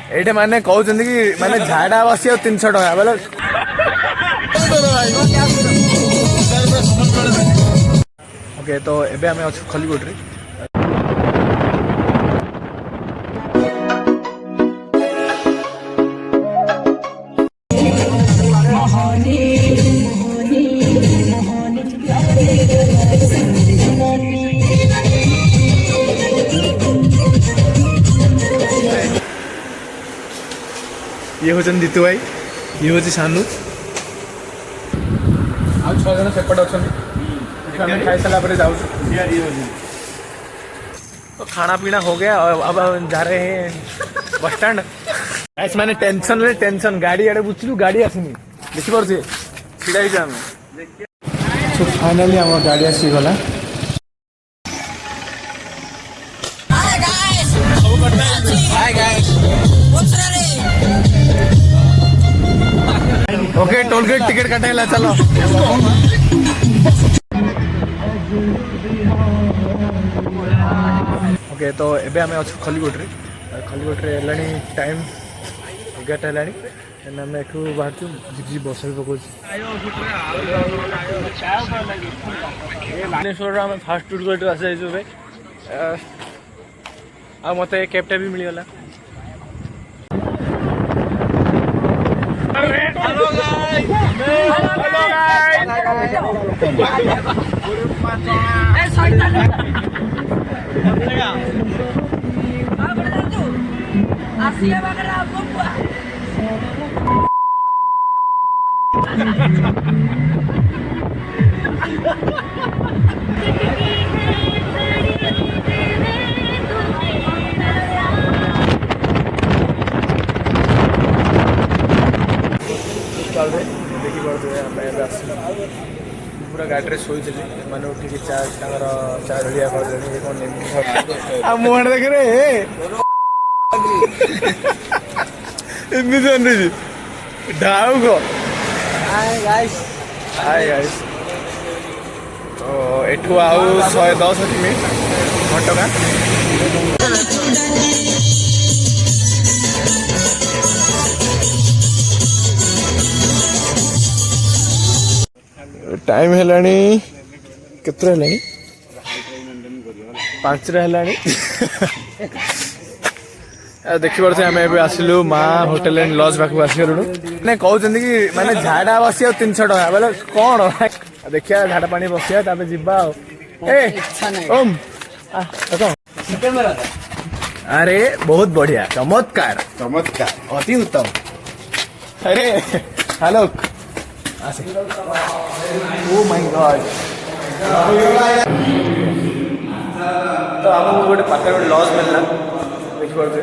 ये मैंने कहते कि माने झाड़ा बसी 300 टका बोले ओके। तो एबे आम अच्छे खलिकोट रे ये हूँ दीतू भाई, ये हूँ सानू आ 6 जन सेपटे अच्छा खाई सारा जाऊँ। तो खाना पीना हो गया और अब जा रहे हैं बस स्टैंड। ऐसे मैंने टेंशन गाड़ी आड़े बुझलु गाड़ी आसनी देखी पारे छीड़ा ही आम। तो फाइनाली आम गाड़ी आसीगला। ओके टोल गेट टिकट कटेला चलो। ओके तो एबे आम अच्छे खलिकोट रे हेलानी टाइम 11टा हेलानी आम एठू बाहर जी बस भी पकाऊ भुवनेश्वर आम फास्ट फुड गोटे आसी जाइए आ मत कैबटा भी मिलगला। पूरा गाड़ी शोई मैंने उठिक चा ढलिया कर मुहर देख रे एमती ढाऊ को तो एठू आउ 110 मिनिट घंटा टाइम हेलानी केतरा हेलानी 5 हेलानी देखी पारे आम ए आसिलु माँ होटेल एंड लॉज पाक आसगलु ने कहते कि माने झाड़ा बसी 300 टका बोले कौन देखिया झाड़ा पानी बसिया ताबे जिबा ओम अरे बहुत बढ़िया चमत्कार अति उत्तम। अरे हेलो ओ माय गॉड। तो आमको गोटे पाखे गोटे लॉज मिलला देखी पारे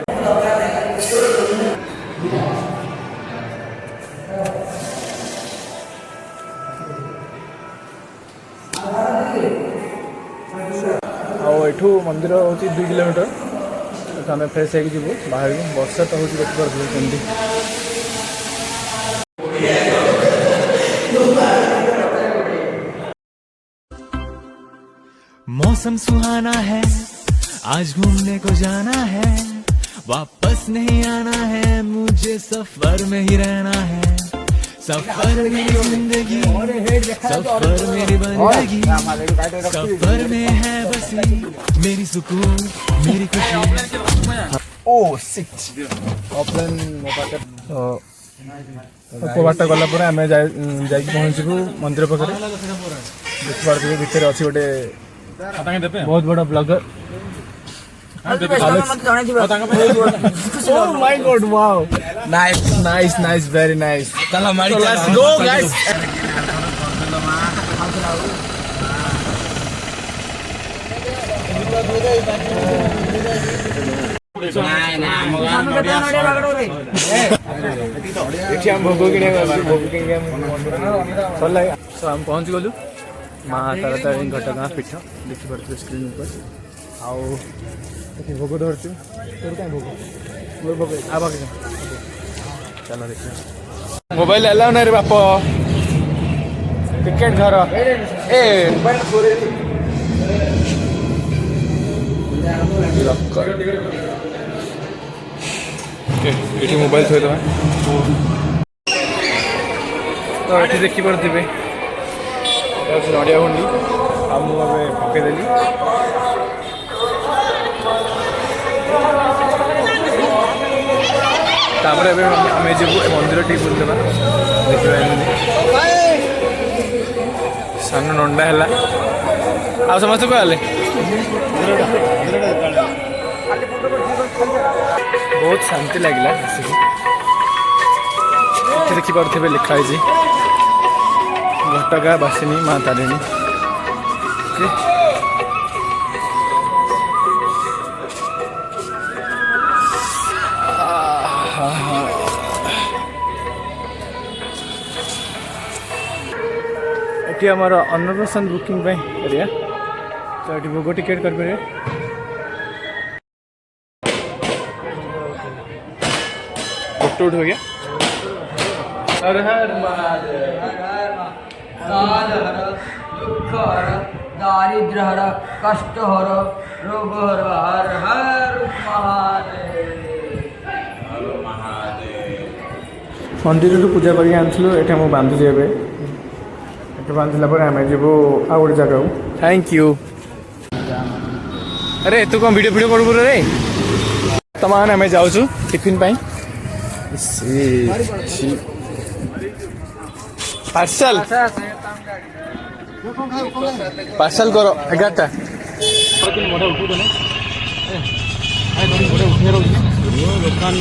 आठू मंदिर हूँ 2 किलोमीटर। तो आम फ्रेश होगी जीव बाहर वर्षा तो हूँ देखिए कमी मौसम सुहाना है आज घूमने को जाना है वापस नहीं आना है मुझे सफर में ही रहना है सफर मेरी जिंदगी सफर मेरी बंदगी सफर में है बसी मेरी सुकून मेरी खुशी। ओ सिट ऑफलाइन बाट गला आम पहुँचू मंदिर पाखे देखी पारे भितर अच्छी गोटे बहुत बड़ा blogger. Oh my God! Wow! Nice, very nice. So let's go, guys. हम पहुँच गलु माँ तारा तारिणी घटगाँ पीठ देखी पारे स्क्रीन पर आउ भोग धरचु तोर क्या भोग मोर भोग आवा चलो देखिए मोबाइल अलाउ ना रे बाप टिकेट घर ए ये मोबाइल थोड़ी तो ये देखिपे नड़िया गुंडी आ मुझे पकईदेली तापर आम जीव मंदिर टी बुलदेवा देखा सान नंडा है आ समस्त कहले बहुत शांति लगे देखिपे लिखाई घटगा बासिनी माँ तारिणी ये आमर अन्नप्रसान बुकिंग एरिया तो ये भोग टिकेट कर फोटो उठ हो गया हर हर महादेव दुख हर दारिद्र हर कष्ट हर रोग हर हर हर महादेव मंदिर पूजा करके आनलु ये मुझे बांधुची ये बांधिला आम जीव आ गए जगह थैंक यू अरे तू कौन वीडियो करू रे तुम आम जाऊँ टिफिन पार्सल पार्सल करो 11टा दुकान